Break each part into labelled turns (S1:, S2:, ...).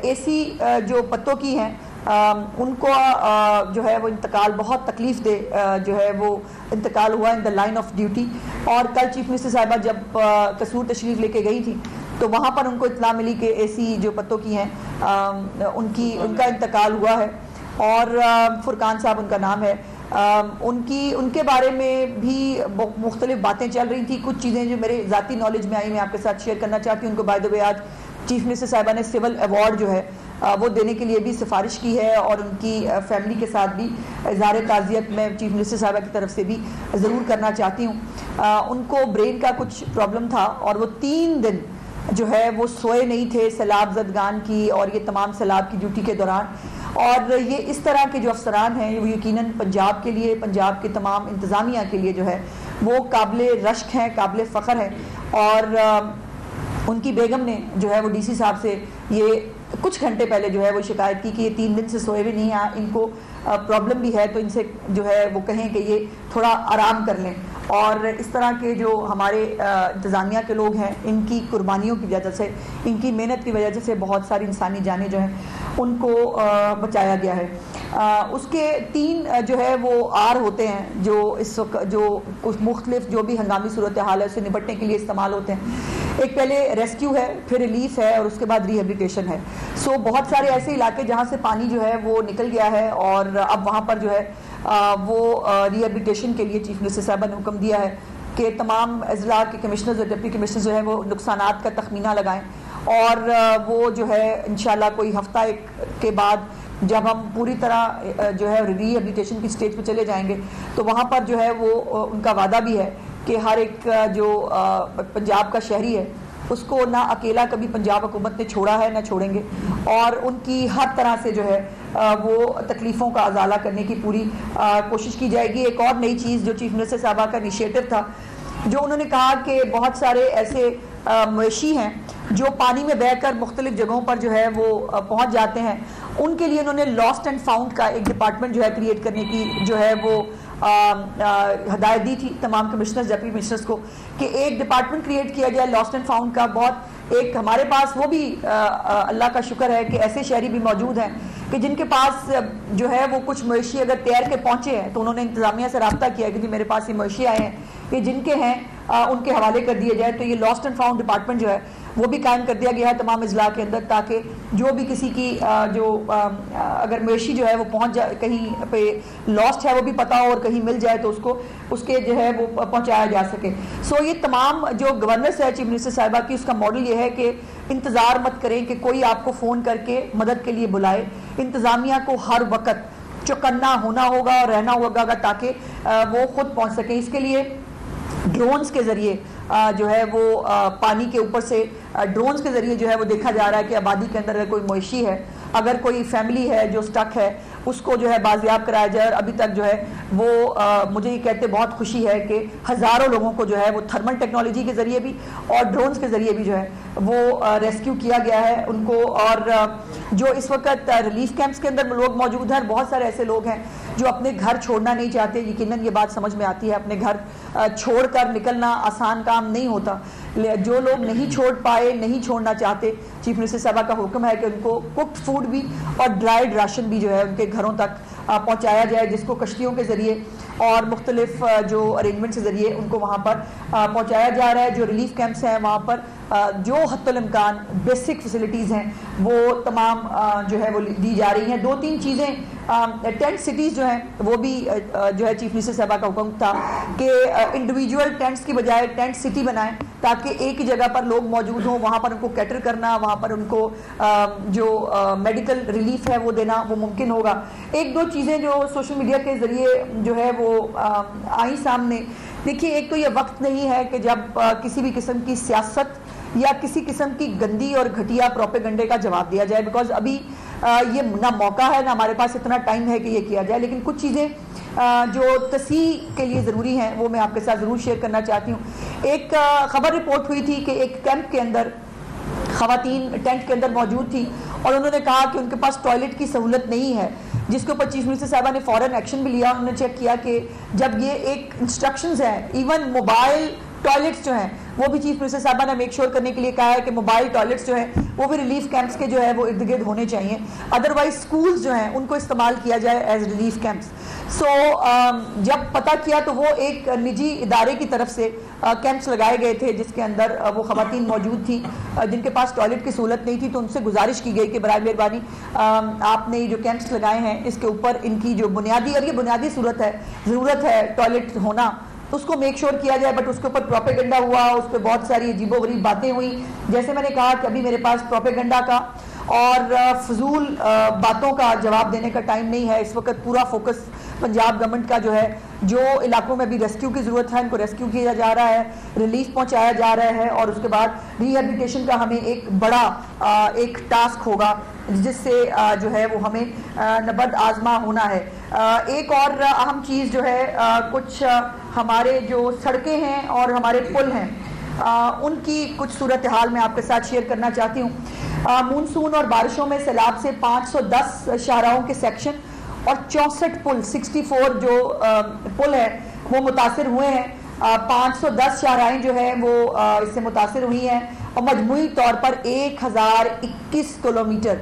S1: AC जो पत्तों की हैं उनको जो है वो इंतकाल बहुत तकलीफ दे जो है वो इंतकाल हुआ in the line of duty. और कल चीफ मिनिस्टर साहिबा जब कसूर तशरीफ लेके गई थी तो वहाँ पर उनको इत्तला मिली कि एसी जो पत्तों की हैं उनका इंतकाल हुआ है। और फुरकान साहब उनका नाम है। उनके बारे में भी मुख्तलिफ बातें चल रही थी। कुछ चीज़ें जो मेरे ज़ाती नॉलेज में आई मैं आपके साथ शेयर करना चाहती हूँ। उनको बाय द वे आज चीफ मिनिस्टर साहिबा ने सिविल अवार्ड जो है वो देने के लिए भी सिफारिश की है और उनकी फैमिली के साथ भी इज़हार ताज़ियत मैं चीफ मिनिस्टर साहिबा की तरफ से भी ज़रूर करना चाहती हूँ। उनको ब्रेन का कुछ प्रॉब्लम था और वो 3 दिन जो है वो सोए नहीं थे सैलाब ज़दगान की और ये तमाम सैलाब की ड्यूटी के दौरान। और ये इस तरह के जो अफसरान हैं वो यकीनन पंजाब के लिए, पंजाब के तमाम इंतज़ामिया के लिए जो है वो काबिल रश्क हैं, काबिल फ़ख्र हैं। और उनकी बेगम ने जो है वो डीसी साहब से ये कुछ घंटे पहले जो है वो शिकायत की कि ये 3 दिन से सोए भी नहीं हैं, इनको प्रॉब्लम भी है, तो इनसे जो है वो कहें कि ये थोड़ा आराम कर लें। और इस तरह के जो हमारे इंतज़ामिया के लोग हैं इनकी कुर्बानियों की वजह से, इनकी मेहनत की वजह से बहुत सारी इंसानी जानें जो हैं उनको बचाया गया है। उसके 3 जो है वो आर होते हैं जो इस वक्त जो कुछ मुख्तलिफ जो भी हंगामी सूरत हाल है उससे निपटने के लिए इस्तेमाल होते हैं। एक पहले रेस्क्यू है, फिर रिलीफ है और उसके बाद रिहेबिलिटेशन है। सो बहुत सारे ऐसे इलाके जहाँ से पानी जो है वो निकल गया है और अब वहाँ पर जो है वो रिहेबिलिटेशन के लिए चीफ मिनिस्टर साहब ने हुक्म दिया है कि तमाम अजला के कमिश्नर्स और डिप्टी कमिश्नर्स जो है वो नुकसानात का तखमीना लगाएं। और वो जो है इंशाल्लाह कोई हफ्ता एक के बाद जब हम पूरी तरह जो है रिहेबिलिटेशन की स्टेज पर चले जाएंगे तो वहाँ पर जो है वो उनका वादा भी है कि हर एक जो पंजाब का शहरी है उसको ना अकेला कभी पंजाब हुकूमत ने छोड़ा है ना छोड़ेंगे और उनकी हर तरह से जो है वो तकलीफ़ों का अजाला करने की पूरी कोशिश की जाएगी। एक और नई चीज़ जो चीफ मिनिस्टर साहबा का इनिशिएटिव था, जो उन्होंने कहा कि बहुत सारे ऐसे मवेशी हैं जो पानी में बहकर मुख्तलिफ जगहों पर जो है वो पहुँच जाते हैं, उनके लिए उन्होंने लॉस्ट एंड फाउंड का एक डिपार्टमेंट जो है क्रिएट करने की जो है वो हदायत दी थी तमाम कमिश्नर्स, डिप्टी कमिश्नर्स को कि एक डिपार्टमेंट क्रिएट किया जाए लॉस्ट एंड फाउंड का। बहुत एक हमारे पास वो भी अल्लाह का शुक्र है कि ऐसे शहरी भी मौजूद हैं कि जिनके पास जो है वो कुछ मवेशी अगर तैर के पहुंचे हैं तो उन्होंने इंतजामिया से रब्ता किया कि जी मेरे पास ये मवेशी आए हैं, ये जिनके हैं उनके हवाले कर दिए जाए। तो ये लॉस्ट एंड फाउंड डिपार्टमेंट जो है वो भी कायम कर दिया गया है तमाम अजला के अंदर, ताकि जो भी किसी की अगर मवेशी जो है वो पहुंच जाए कहीं पे लॉस्ट है वो भी पता हो और कहीं मिल जाए तो उसको उसके जो है वो पहुंचाया जा सके। सो ये तमाम जो गवर्नेंस है चीफ मिनिस्टर साहिबा की, उसका मॉडल ये है कि इंतज़ार मत करें कि कोई आपको फ़ोन करके मदद के लिए बुलाए। इंतज़ामिया को हर वक्त चौकन्ना होना होगा और रहना होगा ताकि वो खुद पहुँच सकें। इसके लिए ड्रोन्स के ज़रिए जो है वो पानी के ऊपर से ड्रोन्स के ज़रिए जो है वो देखा जा रहा है कि आबादी के अंदर अगर कोई मवेशी है, अगर कोई फैमिली है जो स्टक है, उसको जो है बाजियाब कराया जाए। और अभी तक जो है वो मुझे ये कहते बहुत खुशी है कि हज़ारों लोगों को जो है वो थर्मल टेक्नोलॉजी के ज़रिए भी और ड्रोन्स के ज़रिए भी जो है वो रेस्क्यू किया गया है उनको। और जो इस वक्त रिलीफ कैंप्स के अंदर लोग मौजूद हैं, बहुत सारे ऐसे लोग हैं जो अपने घर छोड़ना नहीं चाहते। यकीनन ये बात समझ में आती है, अपने घर छोड़कर निकलना आसान काम नहीं होता। जो लोग नहीं छोड़ पाए, नहीं छोड़ना चाहते, चीफ मिनिस्टर साहबा का हुक्म है कि उनको कुक्ड फूड भी और ड्राइड राशन भी जो है उनके घरों तक पहुंचाया जाए, जिसको कश्तियों के ज़रिए और मुख्तलिफ जो अरेंजमेंट्स के ज़रिए उनको वहाँ पर पहुँचाया जा रहा है। जो रिलीफ कैंप्स हैं वहाँ पर जो हद्दुल इम्कान बेसिक फैसिलिटीज़ हैं वो तमाम जो है वो दी जा रही हैं। 2-3 चीज़ें टेंट सिटीज़ जो हैं वो भी जो है चीफ मिनिस्टर साहबा का हुक्म था कि इंडिविजुअल टेंट्स की बजाय टेंट सिटी बनाएं, ताकि एक ही जगह पर लोग मौजूद हों, वहाँ पर उनको कैटर करना, वहाँ पर उनको जो मेडिकल रिलीफ है वो देना वो मुमकिन होगा। 1-2 चीज़ें जो सोशल मीडिया के ज़रिए जो है वो आई सामने। देखिए, एक तो ये वक्त नहीं है कि जब किसी भी किस्म की सियासत या किसी किस्म की गंदी और घटिया प्रोपेगंडे का जवाब दिया जाए, बिकॉज अभी ये ना मौका है ना हमारे पास इतना टाइम है कि ये किया जाए। लेकिन कुछ चीज़ें जो तस्हीह के लिए ज़रूरी हैं वो मैं आपके साथ ज़रूर शेयर करना चाहती हूँ। एक खबर रिपोर्ट हुई थी कि एक कैंप के अंदर ख़वातीन टेंट के अंदर मौजूद थी और उन्होंने कहा कि उनके पास टॉयलेट की सहूलत नहीं है, जिसके ऊपर चीफ मिनिस्टर साहबा ने फ़ौरन एक्शन भी लिया। उन्होंने चेक किया कि जब ये एक इंस्ट्रक्शंस हैं, इवन मोबाइल टॉयलेट्स जो हैं वो भी चीफ मिनिस्टर साहबा ने मेक श्योर करने के लिए कहा है कि मोबाइल टॉयलेट्स जो हैं वो भी रिलीफ कैंप्स के जो है वो इर्द गिर्द होने चाहिए, अदरवाइज स्कूल्स जो हैं उनको इस्तेमाल किया जाए एज रिलीफ कैंप्स। सो जब पता किया तो वो एक निजी इदारे की तरफ से कैंप्स लगाए गए थे जिसके अंदर वो खवातीन मौजूद थी जिनके पास टॉयलेट की सहूलत नहीं थी, तो उनसे गुजारिश की गई कि बराए मेहरबानी आपने ये जो कैंप्स लगाए हैं इसके ऊपर इनकी जो बुनियादी, और ये बुनियादी ज़रूरत है टॉयलेट होना, तो उसको मेक श्योर किया जाए। बट उसके ऊपर प्रोपेगेंडा हुआ, उस पर बहुत सारी अजीबोगरीब बातें हुई। जैसे मैंने कहा कि अभी मेरे पास प्रोपेगेंडा का और फजूल बातों का जवाब देने का टाइम नहीं है। इस वक्त पूरा फोकस पंजाब गवर्नमेंट का जो है, जो इलाकों में भी रेस्क्यू की ज़रूरत है इनको रेस्क्यू किया जा रहा है, रिलीफ पहुंचाया जा रहा है, और उसके बाद रिहेबिलिटेशन का हमें एक बड़ा एक टास्क होगा जिससे जो है वो हमें नबर्द आजमा होना है। एक और अहम चीज़ जो है, कुछ हमारे जो सड़कें हैं और हमारे पुल हैं उनकी कुछ सूरत हाल मैं आपके साथ शेयर करना चाहती हूँ। मानसून और बारिशों में सैलाब से 510 शाहराहों के सेक्शन और 64 पुल 64 जो पुल है वो मुतासिर हुए हैं। 510 शाहराहें जो है वो इससे मुतासिर हुई हैं और मजमूई तौर पर 1021 किलोमीटर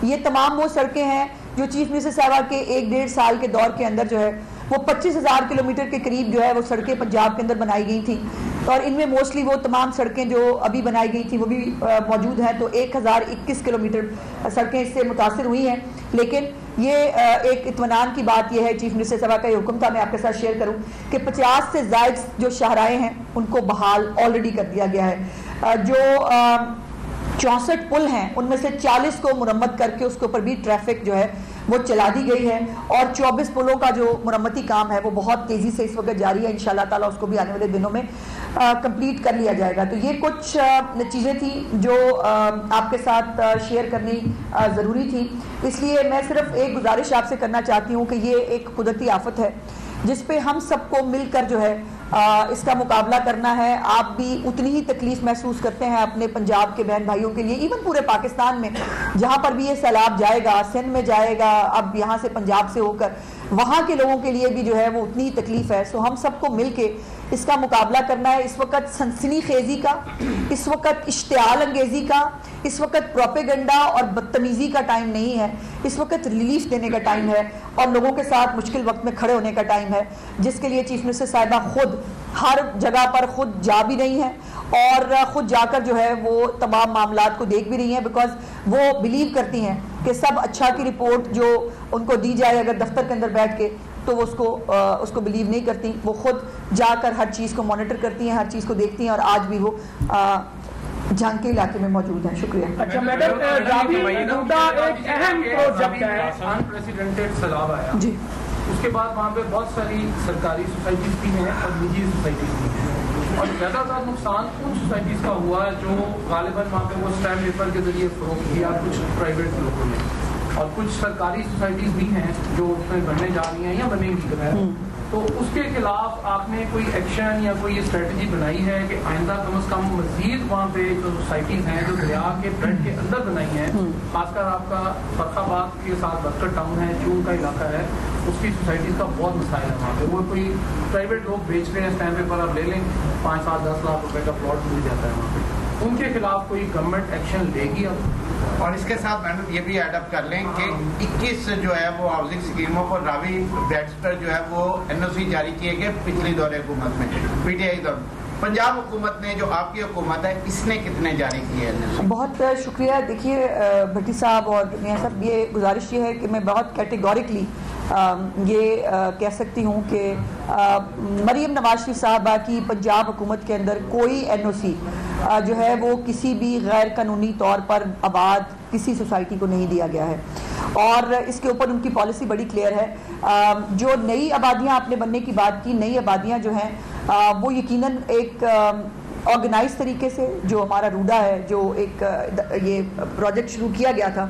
S1: ये तमाम वो सड़कें हैं जो चीफ मिनिस्टर साहबा के 1-1.5 साल के दौर के अंदर जो है वो 25,000 किलोमीटर के करीब जो है वो सड़कें पंजाब के अंदर बनाई गई थी, और इनमें मोस्टली वो तमाम सड़कें जो अभी बनाई गई थी वो भी मौजूद हैं। तो 1021 किलोमीटर सड़कें इससे मुतासिर हुई हैं। लेकिन ये एक इत्मीनान की बात यह है, चीफ मिनिस्टर साहबा का ये हुक्म था, मैं आपके साथ शेयर करूं कि 50 से ज़ायद जो शाहराहें हैं उनको बहाल ऑलरेडी कर दिया गया है। जो 64 पुल हैं उनमें से 40 को मुरम्मत करके उसके ऊपर भी ट्रैफिक जो है वो चला दी गई है, और 24 पुलों का जो मुरम्मती काम है वो बहुत तेज़ी से इस वक्त जारी है। इंशाल्लाह ताला उसको भी आने वाले दिनों में कंप्लीट कर लिया जाएगा। तो ये कुछ चीज़ें थी जो आपके साथ शेयर करनी ज़रूरी थी। इसलिए मैं सिर्फ एक गुजारिश आपसे करना चाहती हूँ कि ये एक कुदरती आफत है जिस पे हम सबको मिलकर जो है इसका मुकाबला करना है। आप भी उतनी ही तकलीफ महसूस करते हैं अपने पंजाब के बहन भाइयों के लिए, इवन पूरे पाकिस्तान में जहाँ पर भी ये सैलाब जाएगा, सिंध में जाएगा, अब यहाँ से पंजाब से होकर वहाँ के लोगों के लिए भी जो है वो उतनी ही तकलीफ है। सो हम सबको मिल के इसका मुकाबला करना है। इस वक्त सनसनी खेजी का, इस वक्त इश्तियाल अंगेजी का, इस वक्त प्रोपेगेंडा और बदतमीजी का टाइम नहीं है। इस वक्त रिलीफ देने का टाइम है और लोगों के साथ मुश्किल वक्त में खड़े होने का टाइम है, जिसके लिए चीफ मिनिस्टर साहिबा खुद हर जगह पर खुद जा भी रही हैं और खुद जाकर जो है वो तमाम मामलात को देख भी रही हैं, बिकॉज वो बिलीव करती हैं कि सब अच्छा की रिपोर्ट जो उनको दी जाए अगर दफ्तर के अंदर बैठ के, तो वो उसको बिलीव नहीं करती। वो खुद जाकर हर चीज़ को मॉनिटर करती हैं, हर चीज़ को देखती हैं, और आज भी वो जंग के इलाके में मौजूद हैं। शुक्रिया।
S2: अच्छा मैडम, एक अहम प्रोजेक्ट है, अनप्रेसिडेंटेड सैलाब आया जी, उसके बाद वहाँ पे बहुत सारी सरकारी सोसाइटीज भी हैं और निजी सोसाइटीज भी हैं, और ज़्यादातर नुकसान उन सोसाइटीज का हुआ है जो गालिबन वहाँ पे वो स्टैम्प पेपर के जरिए फरोख्त किया कुछ प्राइवेट लोगों ने, और कुछ सरकारी सोसाइटीज भी हैं जो उसमें बनने जा रही हैं या बनेंगी। तो उसके खिलाफ आपने कोई एक्शन या कोई स्ट्रेटजी बनाई है कि आइंदा कम से कम मजीद वहाँ पे जो सोसाइटीज हैं जो दरिया के ब्रेड के अंदर बनाई हैं, खासकर आपका फरखाबाद के साथ बरकर टाउन है, चूर का इलाका है, उसकी सोसाइटीज का बहुत मसाइल है वहाँ पे। वो कोई प्राइवेट लोग बेच रहे हैं, स्टैम्प पेपर आप ले लें, 5, 7, 10 लाख रुपए का प्लॉट मिल जाता है वहाँ पे, उनके खिलाफ कोई गवर्नमेंट एक्शन लेगी अब?
S3: और इसके साथ मैडम ये भी एडअप कर लें कि 21 जो है वो हाउसिंग स्कीमों पर रावी फ्लैट्स पर जो है वो NOC जारी किए गए पिछली दौरे हुकूमत में, PTI दौर। पंजाब हुकूमत ने जो आपकी हुकूमत है इसने कितने जारी किए हैं? बहुत
S1: शुक्रिया। देखिए भट्टी साहब और मियां साहब, ये गुजारिश ये है कि मैं बहुत कैटेगोरिकली ये कह सकती हूँ कि मरीम नवाज शरीफ साहबा की पंजाब हुकूमत के अंदर कोई NOC जो है वो किसी भी गैर कानूनी तौर पर आबाद किसी सोसाइटी को नहीं दिया गया है, और इसके ऊपर उनकी पॉलिसी बड़ी क्लियर है। जो नई आबादियाँ आपने बनने की बात की, नई आबादियाँ जो हैं वो यकीनन एक ऑर्गेनाइज तरीके से, जो हमारा रूडा है, जो एक ये प्रोजेक्ट शुरू किया गया था,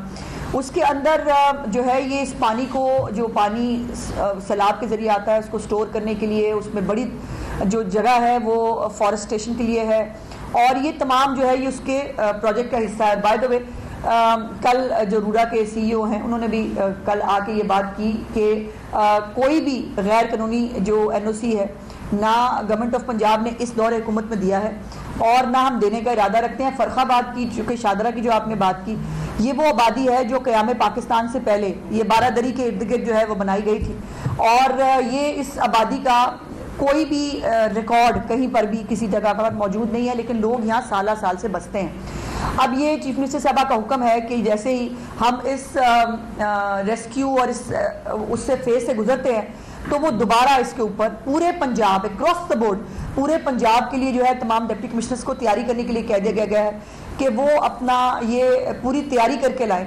S1: उसके अंदर जो है ये इस पानी को, जो पानी सैलाब के ज़रिए आता है उसको स्टोर करने के लिए उसमें बड़ी जो जगह है वो फॉरेस्टेशन के लिए है, और ये तमाम जो है ये उसके प्रोजेक्ट का हिस्सा है। बाय द वे कल जो रूडा के CEO हैं उन्होंने भी कल आके ये बात की कि कोई भी गैर कानूनी जो NOC है ना गवर्नमेंट ऑफ पंजाब ने इस दौर हुकूमत में दिया है और ना हम देने का इरादा रखते हैं। फरखाबाद की चूँकि शादरा की जो आपने बात की, ये वो आबादी है जो क़याम पाकिस्तान से पहले ये बारादरी के इर्द गिर्द जो है वो बनाई गई थी और ये इस आबादी का कोई भी रिकॉर्ड कहीं पर भी किसी जगह पर मौजूद नहीं है, लेकिन लोग यहाँ साल साल से बसते हैं। अब ये चीफ मिनिस्टर साहबा का हुक्म है कि जैसे ही हम इस रेस्क्यू और उससे फेज से गुजरते हैं तो वो दोबारा इसके ऊपर पूरे पंजाब अक्रॉस द बोर्ड पूरे पंजाब के लिए जो है तमाम डिप्टी कमिश्नर्स को तैयारी करने के लिए कह दिया गया है कि वो अपना ये पूरी तैयारी करके लाएं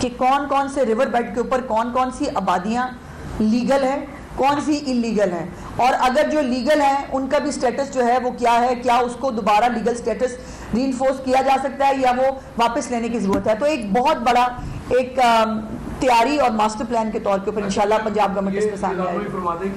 S1: कि कौन कौन से रिवर बेड के ऊपर कौन कौन सी आबादियाँ लीगल हैं, कौन सी इलीगल हैं, और अगर जो लीगल हैं उनका भी स्टेटस जो है वो क्या है, क्या उसको दोबारा लीगल स्टेटस रीइंफोर्स किया जा सकता है या वो वापस लेने की ज़रूरत है। तो एक बहुत बड़ा एक तैयारी और मास्टर प्लान के तौर के ऊपर इंशाल्लाह पंजाब गवर्नमेंट इसके सामने आएगी।